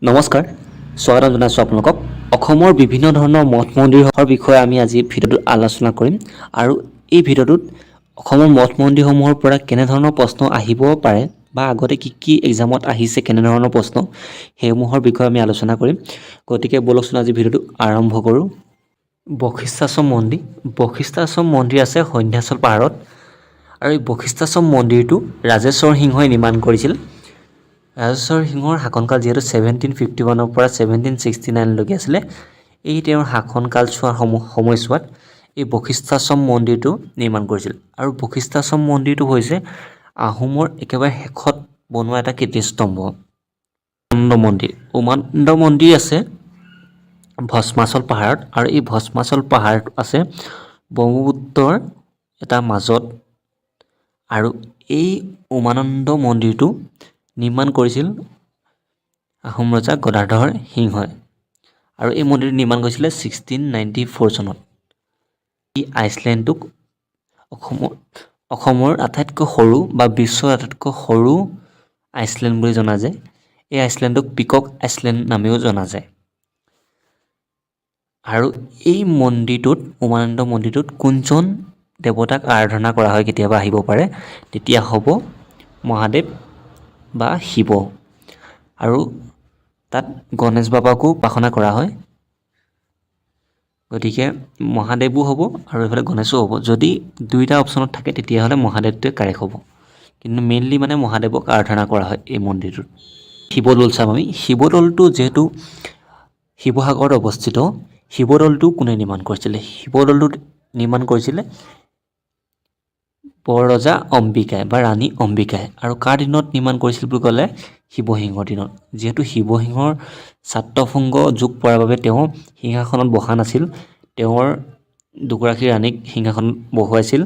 নমস্কাৰ, স্বাগতম জনাইছোঁ আপোনালোকক। অসমৰ বিভিন্ন ধৰণৰ মঠ মন্দিৰৰ বিষয়ে আমি আজি ভিডিঅ'টোত আলোচনা কৰিম আৰু এই ভিডিঅ'টোত অসমৰ মঠ মন্দিৰসমূহৰ পৰা কেনেধৰণৰ প্ৰশ্ন আহিব পাৰে বা আগতে কি এক্সামত আহিছে কেনেধৰণৰ প্ৰশ্ন সেইসমূহৰ বিষয়ে আমি আলোচনা কৰিম। গতিকে ব'লকচোন আজি ভিডিঅ'টো আৰম্ভ কৰোঁ। বশিষ্ঠাশ্ৰম মন্দিৰ আছে সন্ধ্যাচল পাহাৰত আৰু এই বশিষ্ঠাশ্ৰম মন্দিৰটো ৰাজেশ্বৰ সিংহই নিৰ্মাণ কৰিছিল। ৰাজেশ্বৰ সিংহৰ শাসনকাল যিহেতু 1751 পৰা 1769 আছিলে, এই তেওঁৰ শাসনকাল চোৱাৰ সময়ছোৱাত এই বশিষ্ঠাশ্ৰম মন্দিৰটো নিৰ্মাণ কৰিছিল। আৰু বশিষ্ঠাশ্ৰম মন্দিৰটো হৈছে আহোমৰ একেবাৰে শেষত বনোৱা এটা কীৰ্তিস্তম্ভ। উমানন্দ মন্দিৰ আছে ভস্মাচল পাহাৰত আৰু এই ভস্মাচল পাহাৰ আছে ব্ৰহ্মপুত্ৰৰ এটা মাজত। আৰু এই উমানন্দ মন্দিৰটো নিৰ্মাণ কৰিছিল আহোম ৰজা গদাধৰ সিংহই আৰু এই মন্দিৰটো নিৰ্মাণ কৰিছিলে 1694 চনত। এই আইচলেণ্ডটোক অসমৰ আটাইতকৈ সৰু বা বিশ্বৰ আটাইতকৈ সৰু আইচলেণ্ড বুলি জনা যায়। এই আইচলেণ্ডটোক পিকক আইচলেণ্ড নামেও জনা যায়। আৰু এই মন্দিৰটোত উমানন্দ মন্দিৰটোত কোনজন দেৱতাক আৰাধনা কৰা হয় কেতিয়াবা আহিব পাৰে, তেতিয়া হ'ব মহাদেৱ বা শিৱ। আৰু তাত গণেশ বাবাকো উপাসনা কৰা হয়। গতিকে মহাদেৱো হ'ব আৰু এইফালে গণেশো হ'ব। যদি দুইটা অপশ্যনত থাকে তেতিয়াহ'লে মহাদেৱটোৱে কাৰেক্ট হ'ব, কিন্তু মেইনলি মানে মহাদেৱক আৰাধনা কৰা হয় এই মন্দিৰটোত। শিৱদৌল চাম আমি। শিৱদৌলটো যিহেতু শিৱসাগৰত অৱস্থিত, শিৱদৌলটো কোনে নিৰ্মাণ কৰিছিলে? শিৱদৌলটো নিৰ্মাণ কৰিছিলে বৰৰজা অম্বিকাই বা ৰাণী অম্বিকাই। আৰু কাৰ দিনত নিৰ্মাণ কৰিছিল বুলি ক'লে শিৱসিংহৰ দিনত। যিহেতু শিৱসিংহৰ ছাত্ৰভংগ যুগ পৰাৰ বাবে তেওঁ সিংহাসনত বহা নাছিল, তেওঁৰ দুগৰাকী ৰাণীক সিংহাসনত বহুৱাইছিল।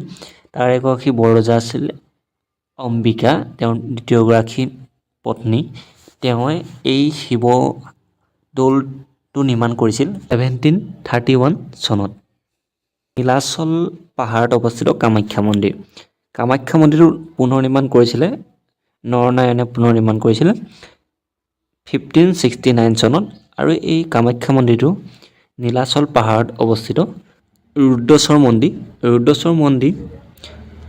তাৰ এগৰাকী বৰৰজা আছিল অম্বিকা, তেওঁৰ দ্বিতীয়গৰাকী পত্নী। তেওঁৱে এই শিৱদৌলটো নিৰ্মাণ কৰিছিল 1731 চনত। নীলাচল পাহাৰত অৱস্থিত কামাখ্যা মন্দিৰ। কামাখ্যা মন্দিৰটো পুনৰ নিৰ্মাণ কৰিছিলে নৰনাৰায়ণে পুনৰ নিৰ্মাণ কৰিছিলে 1569 চনত। আৰু এই কামাখ্যা মন্দিৰটো নীলাচল পাহাৰত অৱস্থিত। ৰুদ্ৰেশ্বৰ মন্দিৰ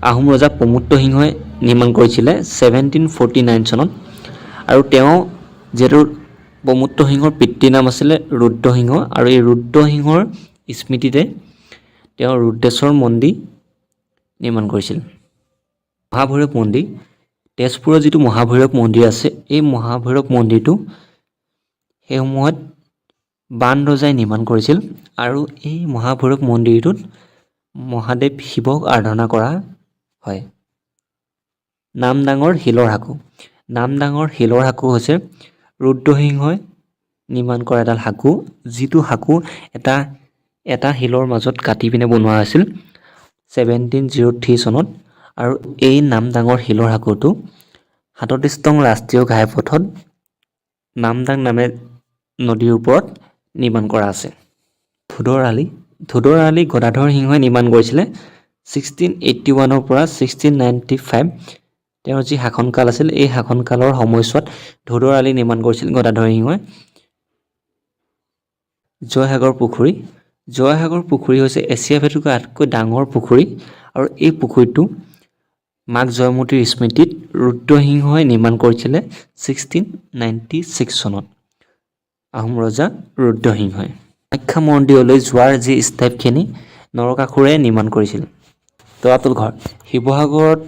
আহোম ৰজা প্ৰমত্ত সিংহই নিৰ্মাণ কৰিছিলে 1749 চনত। আৰু তেওঁ যিহেতু প্ৰমত্ত সিংহৰ পিতৃৰ নাম আছিলে ৰুদ্ৰসিংহ, আৰু এই ৰুদ্ৰসিংহৰ স্মৃতিতে তেওঁ ৰুদ্ৰেশ্বৰ মন্দিৰ নিৰ্মাণ কৰিছিল। মহাভৈৰৱ মন্দিৰ, তেজপুৰৰ যিটো মহাভৈৰৱ মন্দিৰ আছে, এই মহাভৈৰৱ মন্দিৰটো সেই সময়ত বান ৰজাই নিৰ্মাণ কৰিছিল। আৰু এই মহাভৈৰৱ মন্দিৰটোত মহাদেৱ শিৱক আৰাধনা কৰা হয়। নামদাঙৰ শিলৰ সাঁকো হৈছে ৰুদ্ৰসিংহই নিৰ্মাণ কৰা এডাল সাঁকো, যিটো সাঁকো এটা শিলৰ মাজত কাটি পিনে বনোৱা হৈছিল 1703 চনত। আৰু এই নামদাঙৰ শিলৰ সাঁকোটো 37 ৰাষ্ট্ৰীয় ঘাইপথত নামদাং নামে নদীৰ ওপৰত নিৰ্মাণ কৰা আছে। ধোদৰ আলি গদাধৰ সিংহই নিৰ্মাণ কৰিছিলে 1681 পৰা 1695। তেওঁৰ যি শাসনকাল আছিল, এই শাসনকালৰ সময়ছোৱাত ধোদৰ আলি নিৰ্মাণ কৰিছিল গদাধৰ সিংহই। জয়সাগৰ পুখুৰী হৈছে এছিয়াৰ ভিতৰত আটাইতকৈ ডাঙৰ পুখুৰী। আৰু এই পুখুৰীটো মাক জয়মতীৰ স্মৃতিত ৰুদ্ৰসিংহই নিৰ্মাণ কৰিছিলে 1696 চনত। আহোম ৰজা ৰুদ্ৰসিংহই কামাখ্যা মন্দিৰলৈ যোৱাৰ যি ষ্টেপখিনি নৰকাসুৰে নিৰ্মাণ কৰিছিল। তলাতল ঘৰ, শিৱসাগৰত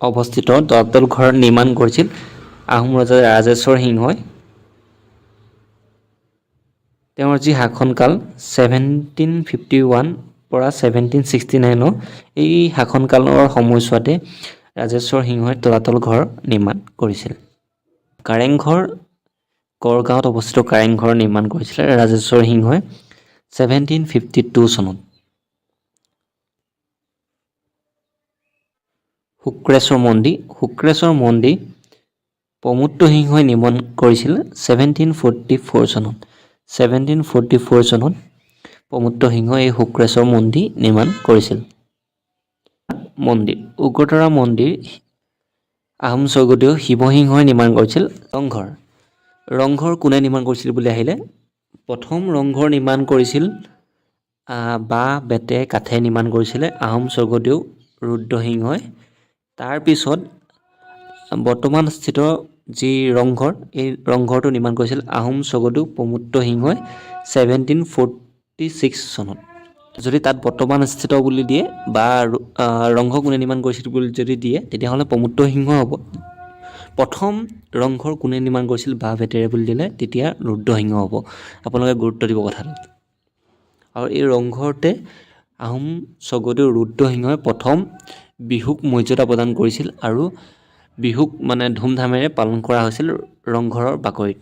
অৱস্থিত তলাতল ঘৰ নিৰ্মাণ কৰিছিল আহোম ৰজা ৰাজেশ্বৰ সিংহই। তেওঁৰ যি শাসনকাল 1751 পৰা 1769, এই শাসনকালৰ সময়ছোৱাতে ৰাজেশ্বৰ সিংহই তলাতল ঘৰ নিৰ্মাণ কৰিছিল। কাৰেংঘৰ, গড়গাঁৱত অৱস্থিত কাৰেংঘৰ নিৰ্মাণ কৰিছিলে ৰাজেশ্বৰ সিংহই 1752 চনত। শুক্ৰেশ্বৰ মন্দিৰ প্ৰমত্ত সিংহই নিৰ্মাণ কৰিছিল 1744 চনত। 1744 চনত প্ৰমত্ত সিংহই এই শুক্ৰেশ্বৰ মন্দিৰ নিৰ্মাণ কৰিছিল। উগ্ৰতাৰা মন্দিৰ আহোম স্বৰ্গদেউ শিৱসিংহই নিৰ্মাণ কৰিছিল। ৰংঘৰ কোনে নিৰ্মাণ কৰিছিল বুলি আহিলে প্ৰথম ৰংঘৰ নিৰ্মাণ কৰিছিল বাঁহ বেতে কাঠে নিৰ্মাণ কৰিছিলে আহোম স্বৰ্গদেউ ৰুদ্ৰসিংহই। তাৰপিছত বৰ্তমান স্থিত যি ৰংঘৰ এই ৰংঘৰটো নিৰ্মাণ কৰিছিল আহোম স্বৰ্গদেউ প্ৰমত্ত সিংহই 1746 চনত। যদি তাত বৰ্তমান স্থিত বুলি দিয়ে বা ৰংঘৰ কোনে নিৰ্মাণ কৰিছিল বুলি যদি দিয়ে তেতিয়াহ'লে প্ৰমত্ত সিংহ হ'ব। প্ৰথম ৰংঘৰ কোনে নিৰ্মাণ কৰিছিল বাঁহ বেতেৰে বুলি দিলে তেতিয়া ৰুদ্ৰসিংহ হ'ব। আপোনালোকে গুৰুত্ব দিব কথাটো। আৰু এই ৰংঘৰতে আহোম স্বৰ্গদেউ ৰুদ্ৰসিংহই প্ৰথম বিহুক মৰ্যাদা প্ৰদান কৰিছিল আৰু বিহুক মানে ধুমধামেৰে পালন কৰা হৈছিল ৰংঘৰৰ বাকৰিত।